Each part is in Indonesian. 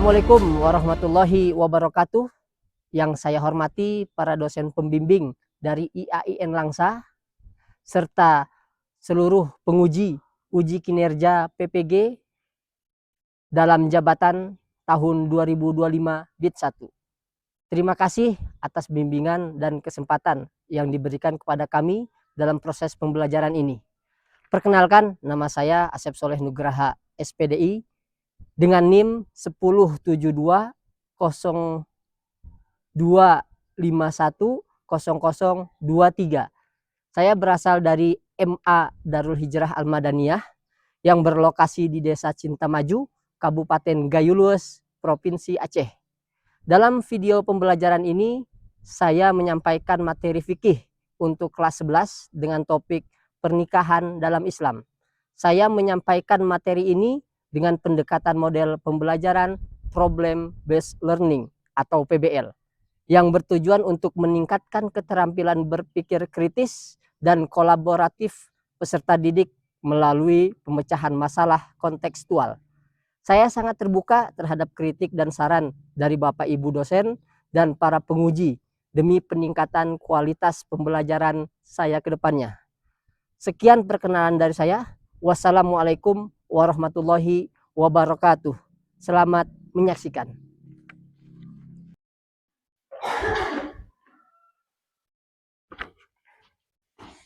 Assalamualaikum warahmatullahi wabarakatuh. Yang saya hormati para dosen pembimbing dari IAIN Langsa, serta seluruh penguji uji kinerja PPG dalam jabatan tahun 2025 BIT 1. Terima kasih atas bimbingan dan kesempatan yang diberikan kepada kami dalam proses pembelajaran ini. Perkenalkan, nama saya Asep Soleh Nugraha, SPDI, dengan NIM 107202510023. Saya berasal dari MA Darul Hijrah Al-Madaniyah yang berlokasi di Desa Cintamaju, Kabupaten Gayulus, Provinsi Aceh. Dalam video pembelajaran ini, saya menyampaikan materi fikih untuk kelas 11 dengan topik pernikahan dalam Islam. Saya menyampaikan materi ini dengan pendekatan model pembelajaran Problem Based Learning atau PBL yang bertujuan untuk meningkatkan keterampilan berpikir kritis dan kolaboratif peserta didik melalui pemecahan masalah kontekstual. Saya sangat terbuka terhadap kritik dan saran dari Bapak Ibu dosen dan para penguji demi peningkatan kualitas pembelajaran saya ke depannya. Sekian perkenalan dari saya. Wassalamualaikum warahmatullahi wabarakatuh. Selamat menyaksikan.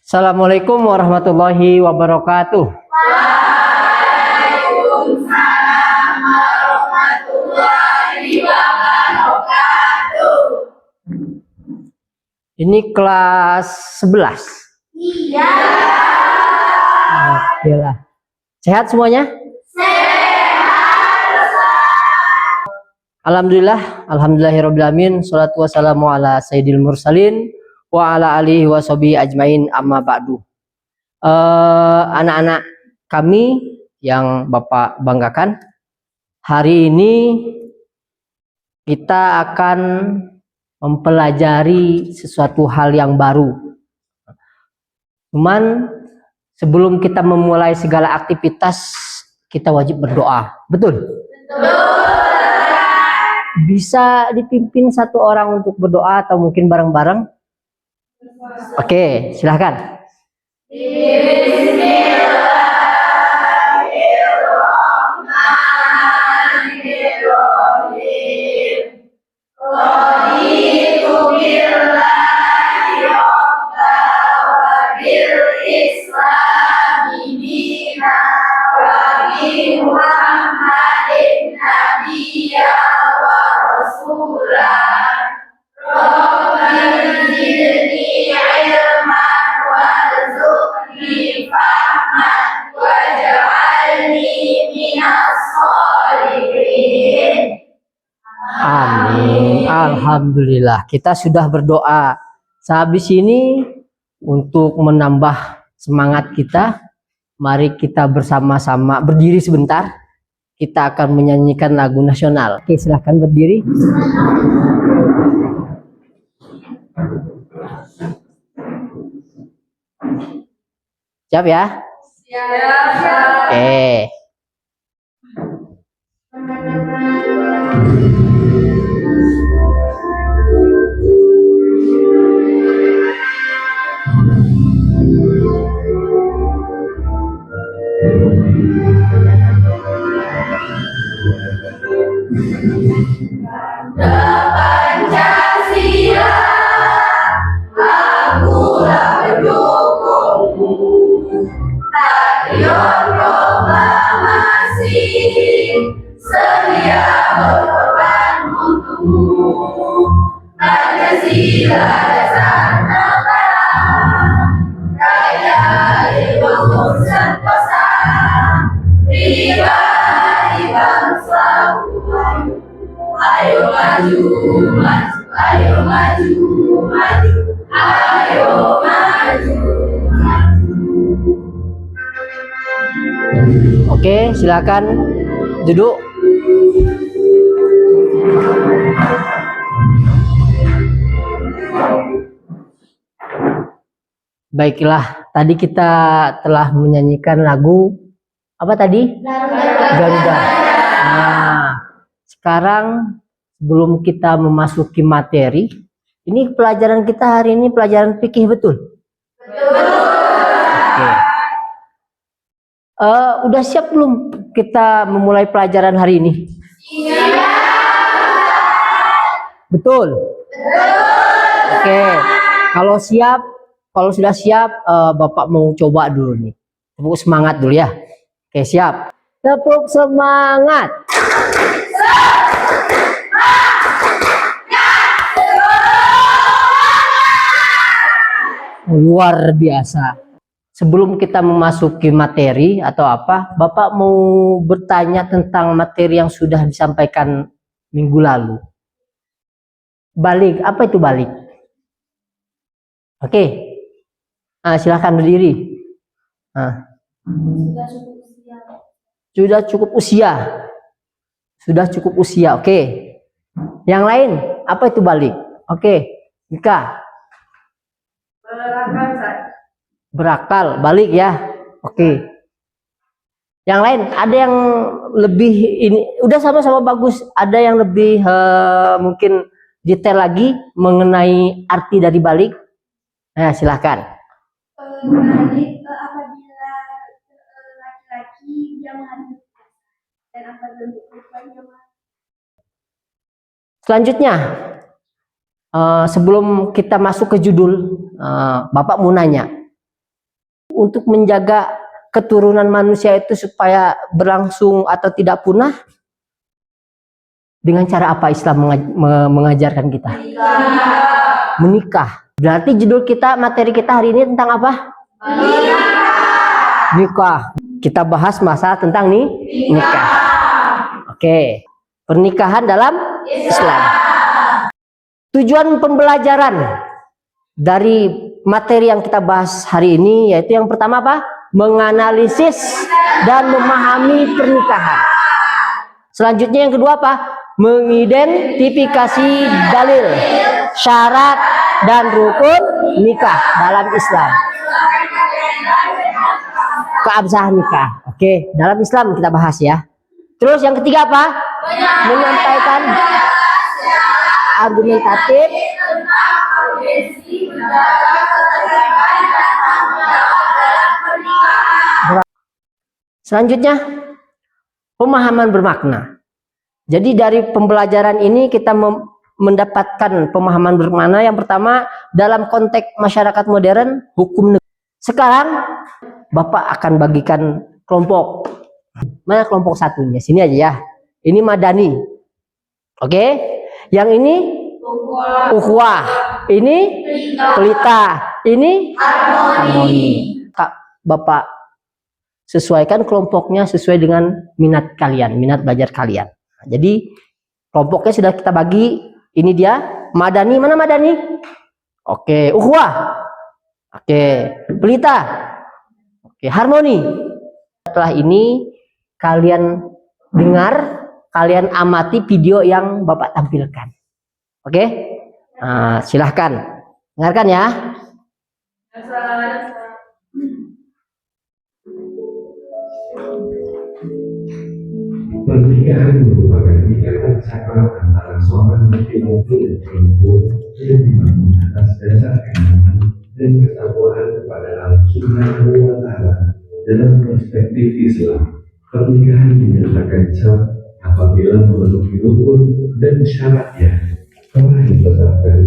Assalamualaikum warahmatullahi wabarakatuh. Waalaikumsalam warahmatullahi wabarakatuh. Ini kelas 11. Iya. Oke lah. Sehat semuanya? Alhamdulillahirrabbilalamin. Sholatu wassalamu ala sayyidil mursalin wa ala alihi wa sahbihi ajmain, amma ba'du. Anak-anak kami yang Bapak banggakan, hari ini kita akan mempelajari sesuatu hal yang baru. Cuman sebelum kita memulai segala aktivitas, kita wajib berdoa. Betul? Betul. Bisa dipimpin satu orang untuk berdoa atau mungkin bareng-bareng? Oke, silahkan. Bismillahirrahmanirrahim. Raditu billahi rabba wa bil islami dina wa bi Muhammadin nabiyya wa rasulah. Rabbana zidni ilman warzuqni fahman waj'alni minas sholihin. Amin. Alhamdulillah. Kita sudah berdoa. Sehabis ini untuk menambah semangat kita, mari kita bersama-sama berdiri sebentar. Kita akan menyanyikan lagu nasional. Oke, silahkan berdiri. Siap ya? Siap. Oke. Pancasila, akulah pendukungmu. Patriot proklamasi, sedia berkorban untukmu. Pancasila dasar negara, raya ilmu sentosa, pribadi bangsaku. Ayo maju, maju, ayo maju, maju, ayo maju, maju. Oke, silakan duduk. Baiklah, tadi kita telah menyanyikan lagu apa tadi? Garuda. Nah, sekarang sebelum kita memasuki materi, ini pelajaran kita hari ini pelajaran fikih betul? Oke. Udah siap belum kita memulai pelajaran hari ini? Betul? Oke. Kalau sudah siap, Bapak mau coba dulu nih. Tepuk semangat dulu ya. Oke, siap. Tepuk semangat. Luar biasa. Sebelum kita memasuki materi atau apa, Bapak mau bertanya tentang materi yang sudah disampaikan minggu lalu. Balik, apa itu balik? Oke, silahkan berdiri. Sudah cukup usia. Sudah cukup usia, oke. Yang lain, apa itu balik? Oke, nikah. Berakal, balik ya. Oke. Yang lain, ada yang lebih ini udah sama-sama bagus. Ada yang lebih mungkin detail lagi mengenai arti dari balik. Nah, silahkan. Balik apabila laki-laki dia mengandung dan apabila untuk perempuan dia Selanjutnya, sebelum kita masuk ke judul, Bapak mau nanya, untuk menjaga keturunan manusia itu supaya berlangsung atau tidak punah, dengan cara apa Islam mengajarkan kita? Menikah. Berarti judul kita, materi kita hari ini tentang apa? Nikah. Kita bahas masalah tentang nikah. Oke. Pernikahan dalam Islam. Tujuan pembelajaran dari materi yang kita bahas hari ini yaitu yang pertama apa? Menganalisis dan memahami pernikahan. Selanjutnya yang kedua apa? Mengidentifikasi dalil, syarat dan rukun nikah dalam Islam. Keabsahan nikah. Oke, dalam Islam kita bahas ya. Terus yang ketiga apa? Menyampaikan argumentatif selanjutnya pemahaman bermakna. Jadi dari pembelajaran ini kita mendapatkan pemahaman bermakna. Yang pertama dalam konteks masyarakat modern hukum negara. Sekarang Bapak akan bagikan kelompok. Mana kelompok satunya? Sini aja ya. Ini Madani. Oke. Yang ini Ukhuwah. Ini Pelita. Ini Harmoni. Bapak sesuaikan kelompoknya sesuai dengan minat kalian, minat belajar kalian. Nah, jadi kelompoknya sudah kita bagi. Ini dia Madani. Mana Madani? Oke. Ukhuwah. Oke. Pelita. Oke. Harmoni. Setelah ini kalian dengar, kalian amati video yang Bapak tampilkan. Oke? Silahkan dengarkan ya. Pernikahan merupakan ikatan sakral antara seorang laki-laki dan perempuan yang dibangun atas dasar keimanan dan ketakwaan kepada Allah Subhanahu wa Ta'ala. Dalam perspektif Islam, pernikahan dinyatakan sah apabila memenuhi rukun dan syaratnya telah ditetapkan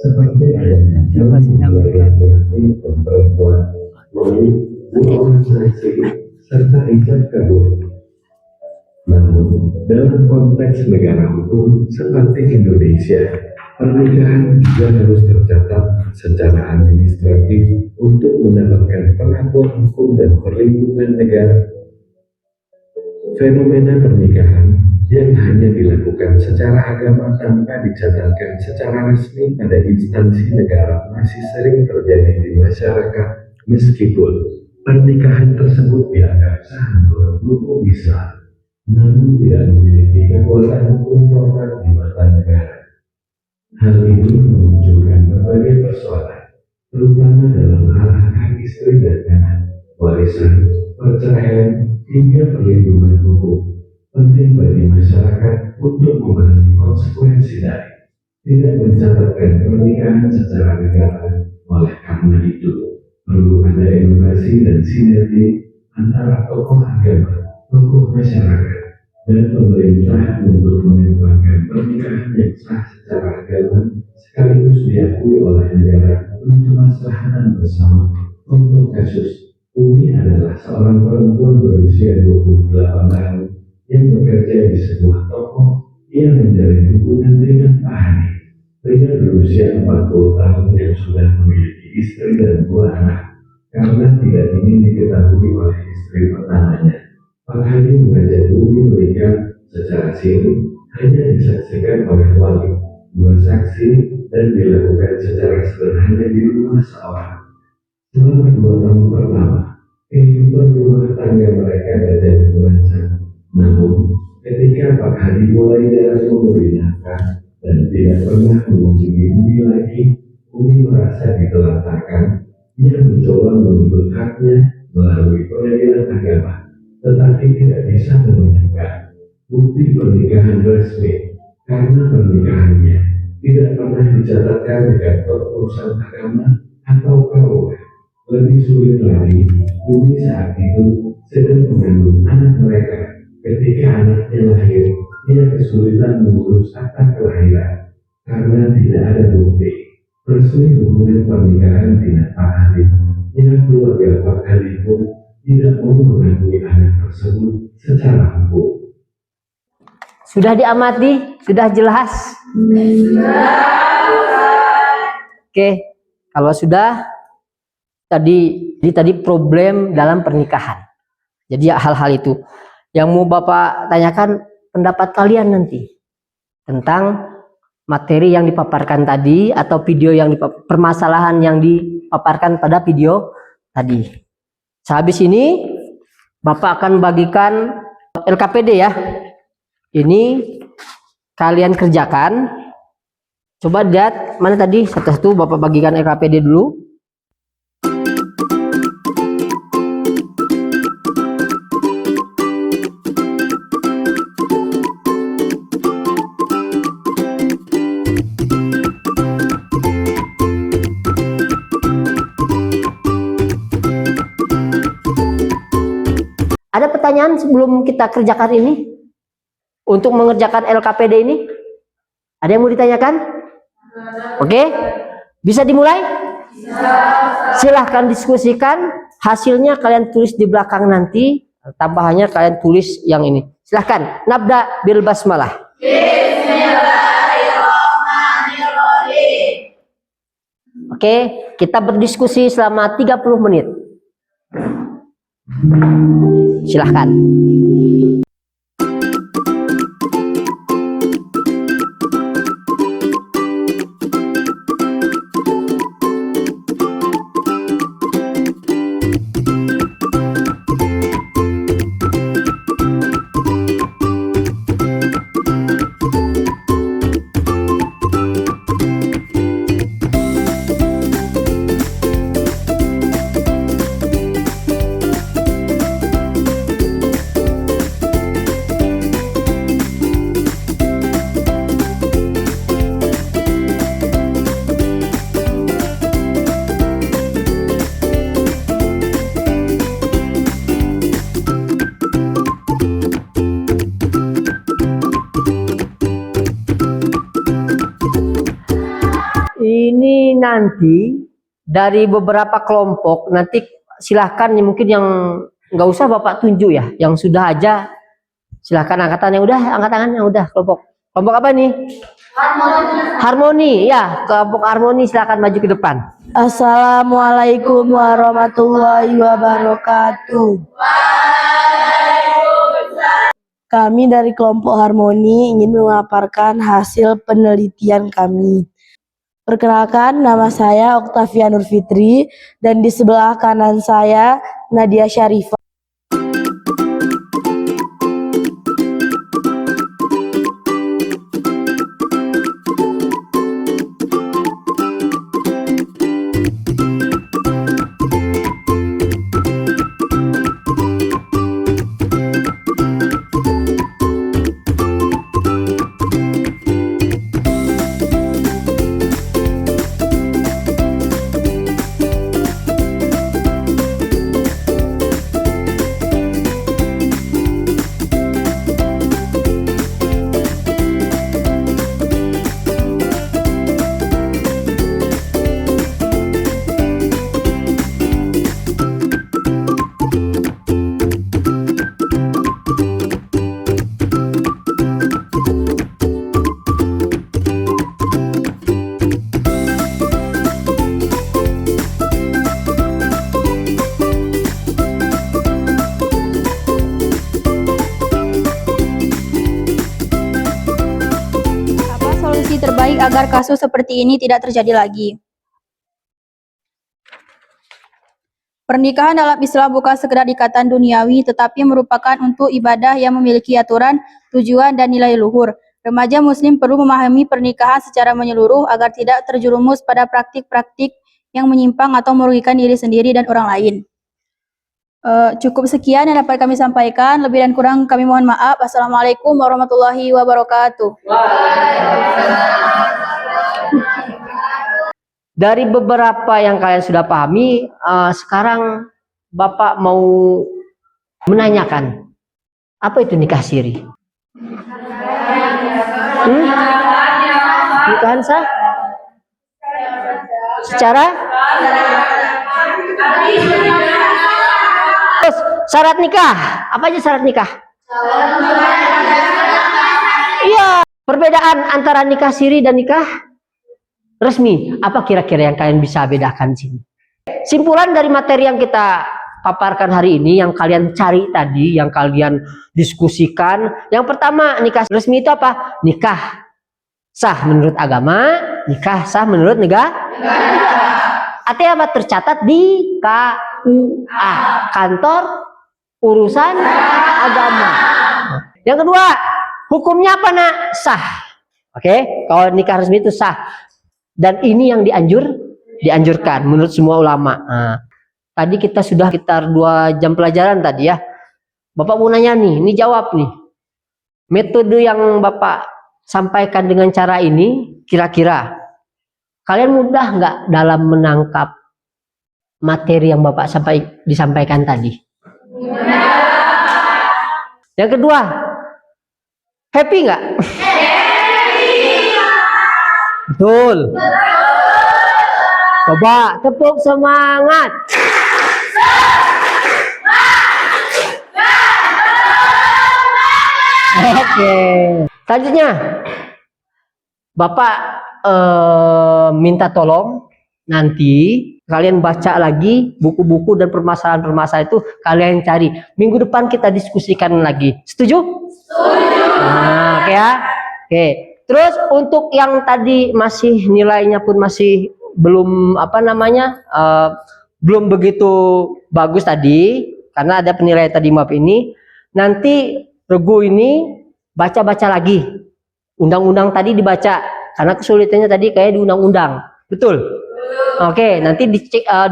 seperti adanya jamaah laki-laki dan perempuan, lalu dua orang saksi serta ijab kabul. Namun, dalam konteks negara hukum seperti Indonesia, pernikahan juga harus tercatat secara administratif untuk mendapatkan pengakuan hukum dan perlindungan negara. Fenomena pernikahan yang hanya dilakukan secara agama tanpa dicatatkan secara resmi pada instansi negara masih sering terjadi di masyarakat, meskipun pernikahan tersebut dianggap sah menurut hukum Islam, namun tidak memiliki kekuatan hukum formal di mata negara. Hal ini memunculkan berbagai persoalan, terutama dalam hal hak istri dan anak, warisan, perceraian, hingga perlindungan hukum. penting bagi masyarakat untuk memahami konsekuensi dari tidak mencatatkan pernikahan secara negara. Oleh karena itu, perlu ada edukasi dan sinergi antara tokoh agama, tokoh masyarakat, dan pemerintah untuk mengembangkan pernikahan yang sah secara agama sekaligus diakui oleh negara untuk kemaslahatan bersama. Untuk kasus, Umi adalah seorang perempuan berusia 28 tahun yang bekerja di sebuah toko. Ia menjalin hubungan dengan Pak Hani, pria berusia 40 tahun yang sudah memiliki istri dan 2 anak. Karena tidak ingin diketahui oleh istri pertamanya, Pak Hani mengajak Umi menikah secara siri, hanya disaksikan oleh wali, 2 saksi, dan dilakukan secara sederhana di rumah seorang. Selama 2 tahun pertama, kehidupan rumah tangga mereka berjalan lancar. Namun, ketika Pak Hadi mulai jarang memberi nafkah dan tidak pernah mengunjungi Umi lagi, Umi merasa ditelantarkan. Ia mencoba menuntut haknya melalui pengadilan agama, tetapi tidak bisa menemukan bukti pernikahan resmi karena pernikahannya tidak pernah dicatatkan di kantor urusan agama atau KUA. Lebih sulit lagi, Umi saat itu sedang mengandung anak mereka. Ketika anaknya lahir, ia kesulitan mengurus akta kelahiran karena tidak ada bukti resmi hubungan pernikahan dengan Pak Hadi. Yang keluarga Pak Hadi pun tidak mau mengakui anak tersebut secara hukum. Sudah diamati? Sudah jelas? Oke, kalau sudah, tadi problem dalam pernikahan. Jadi hal-hal itu yang mau Bapak tanyakan, pendapat kalian nanti tentang materi yang dipaparkan tadi atau video yang permasalahan yang dipaparkan pada video tadi. Sehabis ini Bapak akan bagikan LKPD ya. Ini kalian kerjakan. Coba lihat mana tadi satu-satu Bapak bagikan LKPD dulu. Ada pertanyaan sebelum kita kerjakan ini? Untuk mengerjakan LKPD ini? Ada yang mau ditanyakan? Oke? Bisa dimulai? Silahkan diskusikan. Hasilnya kalian tulis di belakang nanti. Tambahannya kalian tulis yang ini. Silahkan. Nabda bil basmalah. Bismillahirrahmanirrahim. Oke, kita berdiskusi selama 30 menit. Silahkan. Ini nanti dari beberapa kelompok, nanti silahkan mungkin yang nggak usah Bapak tunjuk ya, yang sudah aja silahkan angkatan yang udah, angkat tangan yang udah kelompok apa nih? Harmoni ya, kelompok harmoni silahkan maju ke depan. Assalamualaikum warahmatullahi wabarakatuh. Kami dari kelompok harmoni ingin memaparkan hasil penelitian kami. Perkenalkan, nama saya Oktavia Nurfitri dan di sebelah kanan saya Nadia Syarifah. agar kasus seperti ini tidak terjadi lagi. Pernikahan dalam Islam bukan sekedar ikatan duniawi, tetapi merupakan untuk ibadah yang memiliki aturan, tujuan, dan nilai luhur. Remaja Muslim perlu memahami pernikahan secara menyeluruh agar tidak terjerumus pada praktik-praktik yang menyimpang atau merugikan diri sendiri dan orang lain. Cukup sekian yang dapat kami sampaikan. Lebih dan kurang kami mohon maaf. Assalamualaikum warahmatullahi wabarakatuh. Dari beberapa yang kalian sudah pahami, sekarang Bapak mau menanyakan, apa itu nikah siri? Nikahan sah? Secara? Terus syarat nikah, apa aja syarat nikah? Iya, perbedaan antara nikah siri dan nikah resmi, apa kira-kira yang kalian bisa bedakan di sini? Simpulan dari materi yang kita paparkan hari ini, yang kalian cari tadi, yang kalian diskusikan. Yang pertama, nikah resmi itu apa? Nikah sah menurut agama, nikah sah menurut negara. Artinya apa? Tercatat di KUA, Kantor Urusan Agama. Yang kedua, hukumnya apa nak? Sah. Oke, kalau nikah resmi itu sah. Dan ini yang dianjurkan menurut semua ulama. Nah, tadi kita sudah sekitar 2 jam pelajaran tadi ya. Bapak mau nanya nih, ini jawab nih. Metode yang Bapak sampaikan dengan cara ini, kira-kira kalian mudah nggak dalam menangkap materi yang Bapak disampaikan tadi? Yang kedua, happy nggak? Betul. Coba tepuk semangat. Oke. Selanjutnya, Bapak minta tolong nanti kalian baca lagi buku-buku dan permasalahan-permasalahan itu kalian cari. Minggu depan kita diskusikan lagi. Setuju? Setuju. Nah, oke ya. Oke. Terus untuk yang tadi masih nilainya pun masih belum belum begitu bagus tadi karena ada penilaian tadi maaf ini. Nanti Regu ini baca-baca lagi. Undang-undang tadi dibaca karena kesulitannya tadi kayak di undang-undang. Betul? Oke, nanti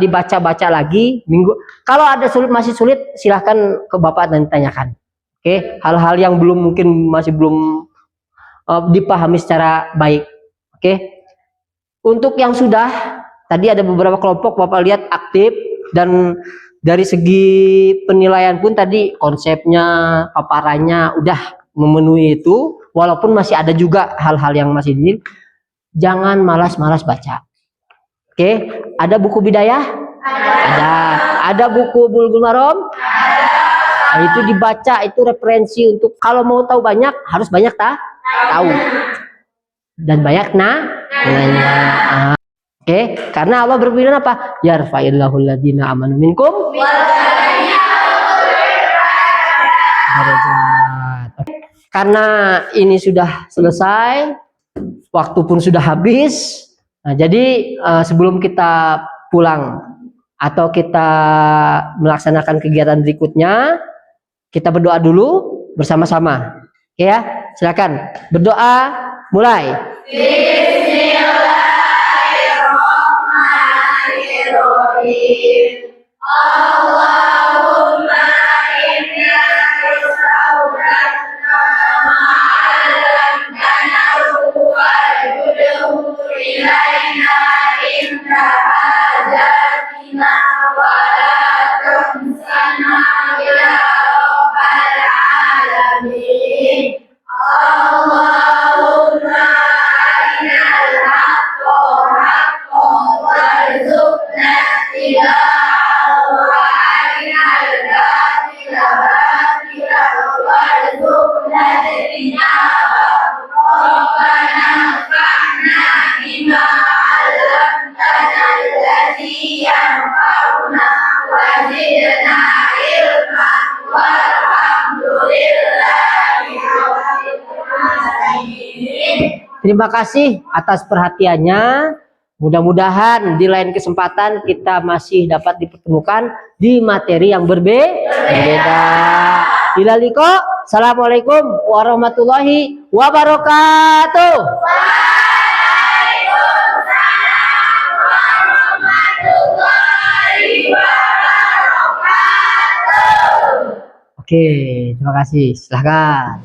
dibaca-baca lagi minggu. Kalau ada masih sulit silahkan ke Bapak dan tanyakan. Oke, hal-hal yang masih belum dipahami secara baik. Oke. Untuk yang sudah tadi ada beberapa kelompok Bapak lihat aktif dan dari segi penilaian pun tadi konsepnya, paparannya udah memenuhi itu, walaupun masih ada juga hal-hal yang masih ini. Jangan malas-malas baca. Oke, ada buku bidayah? Ada. Ada buku Bulughul Maram? Nah, itu dibaca, itu referensi untuk kalau mau tahu banyak harus banyak tahu dan banyak nanya. Oke, karena Allah berfirman apa? Yarfa'illahu alladziina amanu minkum karena ini sudah selesai, waktu pun sudah habis. Nah, jadi sebelum kita pulang atau kita melaksanakan kegiatan berikutnya, kita berdoa dulu bersama-sama. Oke ya, silakan berdoa, mulai. Bismillahirrahmanirrahim. Allahumma inna nas'aluka ma'alamtana wa'udhu ilaina inna hajatina wa la tuhsana ya rabbal alamin. Allahumma arinal haqqa haqqan warzuqna ittiba'ahu wa arinal batila batilan warzuqna ijtinabahu. Rabbana anfa'na bima 'allamtana alladzi yanfa'una wa zidna ilman walhamdulillahi rabbil alamin. Terima kasih atas perhatiannya. Mudah-mudahan di lain kesempatan kita masih dapat dipertemukan di materi yang berbeda. Ilaliko, assalamualaikum warahmatullahi wabarakatuh. Oke, terima kasih. Silahkan.